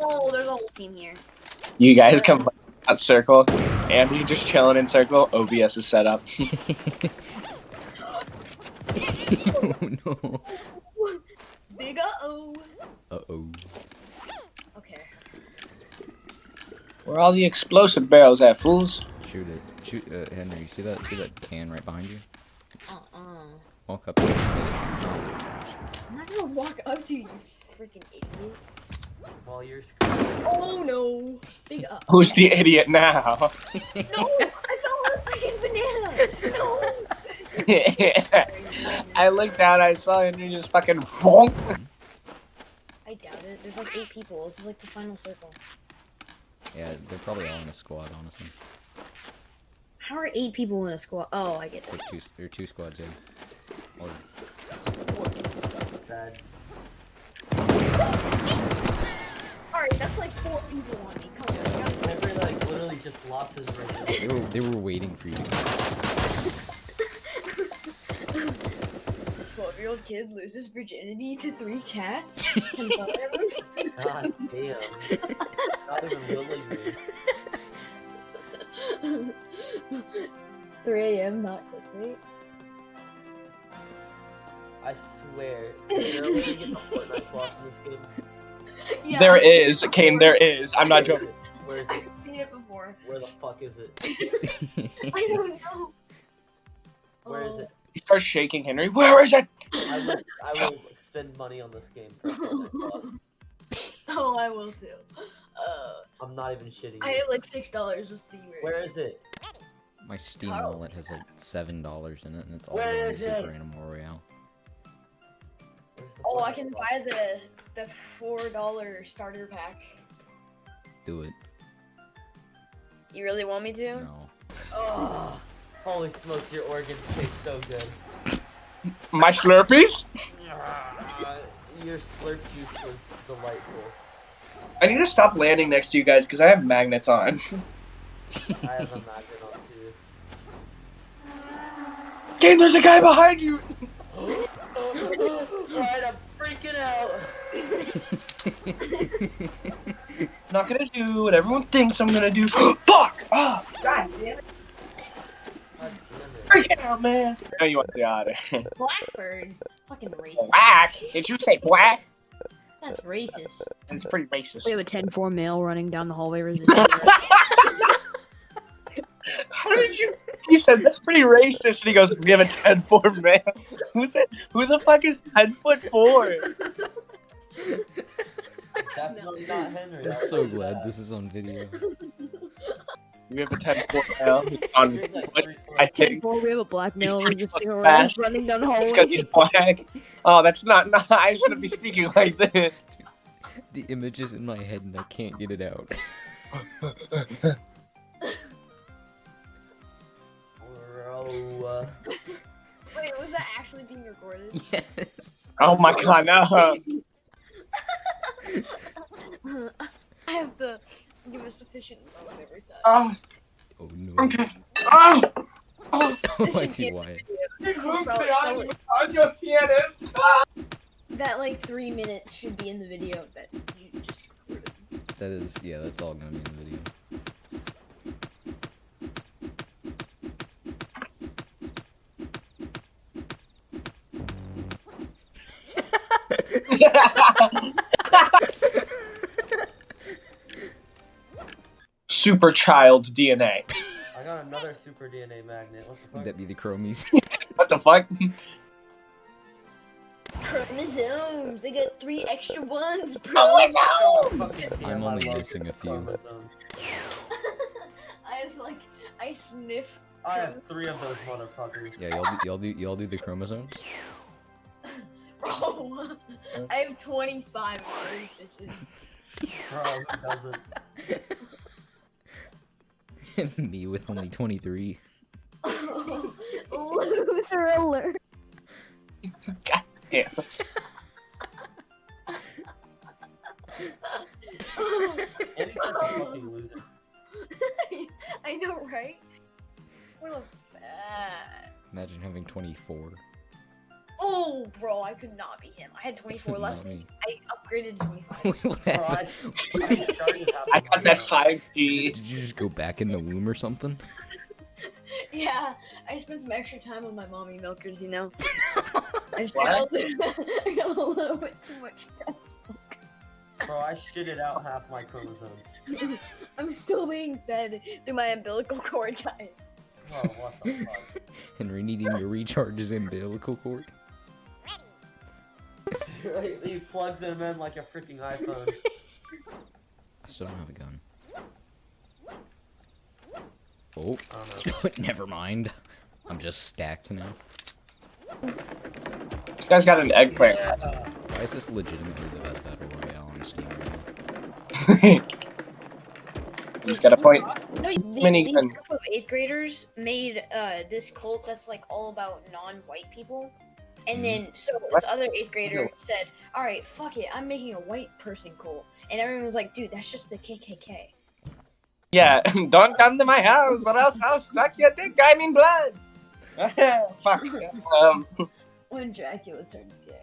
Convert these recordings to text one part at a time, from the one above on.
Oh, there's a whole team here. You guys come out circle. Andy just chilling in circle. OBS is set up. Oh no. Big uh-oh. Uh-oh. Okay. Where are all the explosive barrels at, fools? Shoot it. Shoot, Henry, you see that can right behind you? Walk up to it. I'm not gonna walk up to you, freaking idiot. While you're Oh no! Big up. Who's the idiot now? No! I fell on a freaking banana! No! I looked down, I saw him, and you just fucking bonk. I doubt it. There's like 8 people. This is like the final circle. Yeah, they're probably all in a squad, honestly. How are 8 people in a squad? Oh, I get it. There are 2 squads in. Or... bad. Alright, that's like 4 people on me. Come on, guys. Henry like literally just lost his virginity. They were waiting for you. 12-year-old kid loses virginity to 3 cats? God damn. Not even willingly. 3 a.m. not clickbait. I swear. Is there a way to get the Fortnite boss in this game? Yeah, There is, Kane, there is. I'm not joking. Where is it? I've seen it before. Where the fuck is it? I don't know. Where is it? He starts shaking Henry. Where is it? I will spend money on this game for a Fortnite boss. Oh, I will too. I'm not even shitting. I have like $6 just to see Where is it? My Steam Carl's. wallet has like $7 in it, and it's all Where in is Super it? Animal Royale. Where's the Oh, I Fortnite can boss? buy the $4 starter pack. Do it. You really want me to? No. Oh, holy smokes, your organs taste so good. My Slurpees? Your slurp juice was delightful. I need to stop landing next to you guys because I have magnets on. I have a magnet on too. Kane, there's a guy behind you! Alright, I'm freaking out. Not gonna do what everyone thinks I'm gonna do. Fuck! Oh, god damn it. God damn it. Freaking out, man. No, you want the otter. Blackbird. Fucking racist. Black? Did you say black? That's racist. It's pretty racist. We have a 10-4 male running down the hallway resisting How did you? He said that's pretty racist, and he goes, "We have a 10-4 man." Who the fuck is 10'4"? Definitely not Henry. I'm so glad this is on video. We have a 10'4 male on Here's like foot, 3 I think. 10-4, we have a black male He's pretty resisting fucking arrest fast. running down the It's because hallway. he's black. Oh, that's not. I shouldn't be speaking like this. The image is in my head and I can't get it out. Bro. Wait, was that actually being recorded? Yes. Oh my god, no. I have to give a sufficient amount every time. Oh, Oh no. okay. Oh, Oh, This I should see be- why. This is probably, that like 3 minutes should be in the video that you just recorded. That is, yeah, that's all gonna be in the video. Super child DNA. I got another super DNA magnet. What the Would fuck? that be the chromies? What the fuck? Chromosomes! I got 3 extra ones, bro! Oh my god! Fucking damn, I'm only I love missing a few. chromosomes. I sniff. I have 3 of those motherfuckers. Yeah, y'all do the chromosomes? Bro, I have 25 of those bitches. Bro, who doesn't? Me with only 23. Loser alert. God damn. Andy's such a fucking loser. I know, right? What a fat. Imagine having 24. Oh, bro, I could not be him. I had 24 last Not week. me. I upgraded to 25. Wait, what Bro, I happened? started I having got that 5G. Did you just go back in the womb or something? Yeah, I spent some extra time with my mommy milkers, you know. I What? I got a little bit too much breast. Bro, I shitted out half my chromosomes. I'm still being fed through my umbilical cord, guys. Bro, what the fuck? Henry needing to recharge his umbilical cord. He plugs them in like a freaking iPhone. I still don't have a gun. Oh, I don't know. never mind. I'm just stacked now. This guy's got an eggplant. Why is this legitimately the best battle royale on Steam right now? He's got a point. No, Mini these gun. group of 8th graders made this cult that's like all about non-white people. And then, so this other 8th grader said, all right, fuck it, I'm making a white person cult. And everyone was like, dude, that's just the KKK. Yeah, don't come to my house or else I'll suck your dick. I mean blood. Fuck. When Dracula turns gay.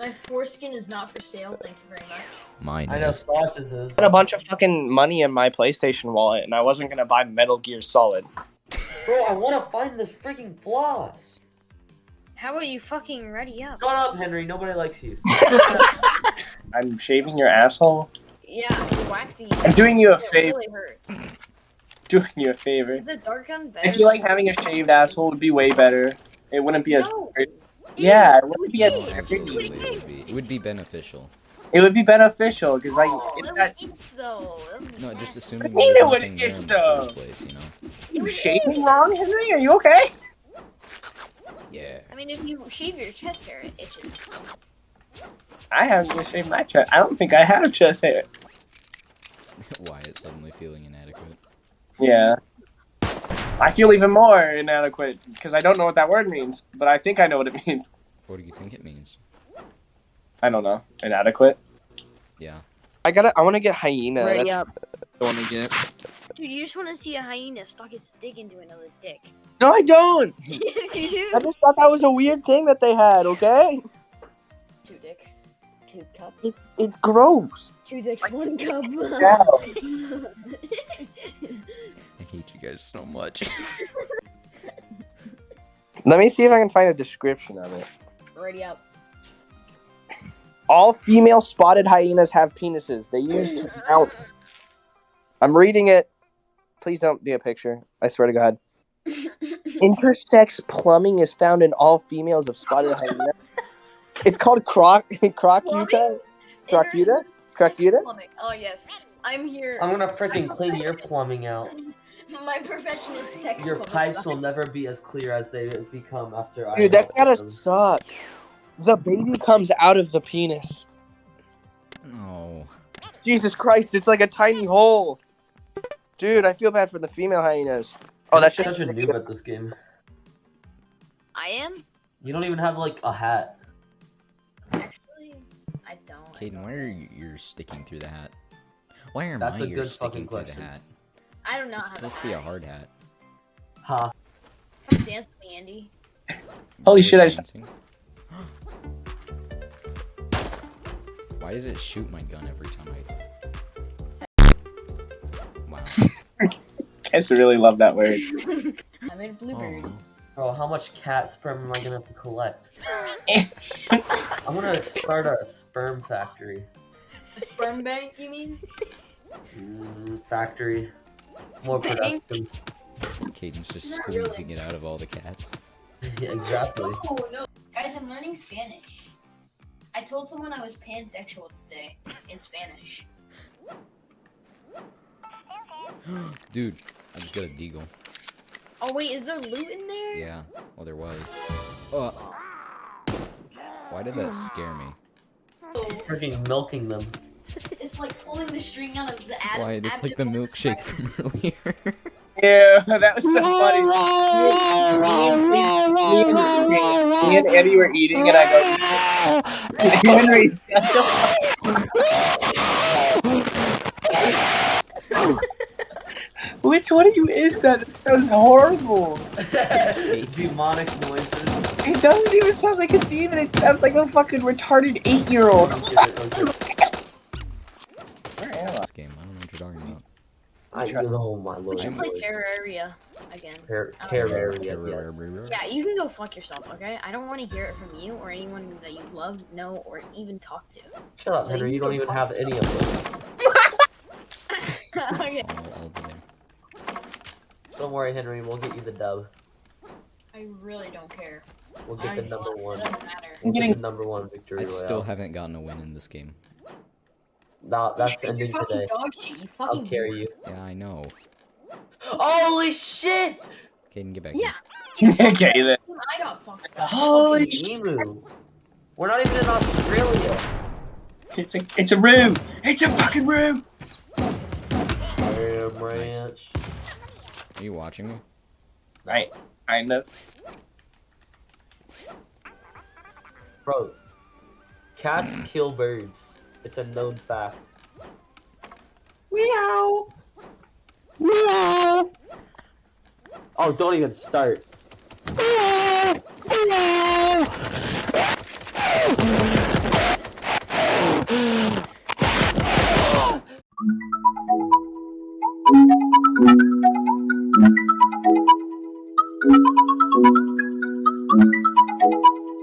My foreskin is not for sale, thank you very much. Mine I know is. Slosh's is. I had a bunch of fucking money in my PlayStation wallet, and I wasn't gonna buy Metal Gear Solid. Bro, I want to find this freaking floss. How about you fucking ready up? Shut up, Henry. Nobody likes you. I'm shaving your asshole. Yeah, waxing. I'm doing you a It favor. really hurts. Doing you a favor. Is the dark gun better? I feel like having a shaved asshole would be way better. It wouldn't be as. No. Yeah, it Ew, wouldn't be as. ew. Absolutely, it would be beneficial. It would be beneficial because like Oh, it's it that. would itch though. That would be No, just nasty. assuming I mean there it was would nothing there itch, in the though. first place, you know? It You would shaving itch. wrong, Henry? Are you okay? Yeah. I mean, if you shave your chest hair, it itches. I haven't even shaved my chest. I don't think I have chest hair. Wyatt suddenly feeling inadequate. Yeah. I feel even more inadequate because I don't know what that word means, but I think I know what it means. What do you think it means? I don't know. Inadequate. Yeah. I want to get hyena. Ready That's up. what I want to get. Dude, you just want to see a hyena stuck its dick into another dick. No, I don't. Yes, you do. I just thought that was a weird thing that they had. Okay. 2 dicks, 2 cups. It's gross. 2 dicks, 1 cup. Yeah. I hate you guys so much. Let me see if I can find a description of it. Ready up. All female spotted hyenas have penises. They use to count. I'm reading it. Please don't be a picture. I swear to God. Intersex plumbing is found in all females of spotted hyena. It's called crocuta. Crocuta? Crocuta? Plumbing. Oh, yes. I'm here. I'm gonna freaking clean your plumbing out. My profession is sex Your plumbing. pipes will never be as clear as they become after I. Dude, that's gotta them. suck. The baby comes out of the penis. No. Jesus Christ, it's like a tiny hole. Dude, I feel bad for the female hyenas. Oh, that's just such a noob at this game. I am? You don't even have like a hat. Actually, I don't. Caden, why are you sticking through the hat? Why are That's my a good ears sticking fucking through the question. hat? I do not It's have supposed to be a hard hat. Ha. Come dance with me, Andy. Holy shit, I just- Dancing? Why does it shoot my gun every time I... Wow. guys really love that word. I made a blueberry. Oh. Bro, how much cat sperm am I gonna have to collect? I'm gonna start a sperm factory. A sperm bank, you mean? Factory. More Bank? production. Caden's just Not squeezing it out of all the cats. Yeah, exactly. Oh, no. Guys, I'm learning Spanish. I told someone I was pansexual today in Spanish. Dude, I just got a deagle. Oh, wait, is there loot in there? Yeah, well there was. Why did that scare me? Freaking milking them. It's like pulling the string out of the ad. Why, it's like the milkshake from earlier. Yeah, that was so funny. Me and Eddie were eating, and I go, Henry, shut the fuck. Which one of you is that? It sounds horrible. Demonic noises. It doesn't even sound like a demon. It sounds like a fucking retarded 8-year-old. Where am I? This game, I don't know what you're talking about. Oh my We lord. should play Terraria again. Terraria, yes. Yeah, you can go fuck yourself, okay? I don't want to hear it from you or anyone that you love, know, or even talk to. Shut up, So Henry. you You don't can even fuck have any of them. Okay. All day. Don't worry, Henry. We'll get you the dub. I really don't care. We'll get the number one. It doesn't matter. We'll get the number one victory I royale. still haven't gotten a win in this game. No, that's Yeah, 'cause you're ending fucking today. dog shit. You I'll fucking carry you. Yeah, I know. Holy shit! Caden, get back Yeah. Okay then. I got fucked. Holy Fucking emu. We're not even in Australia. It's a room. It's a fucking room. Damn ranch. Are you watching me? Right. I know. Bro, cats kill birds. It's a known fact. Meow. Meow. Oh, don't even start.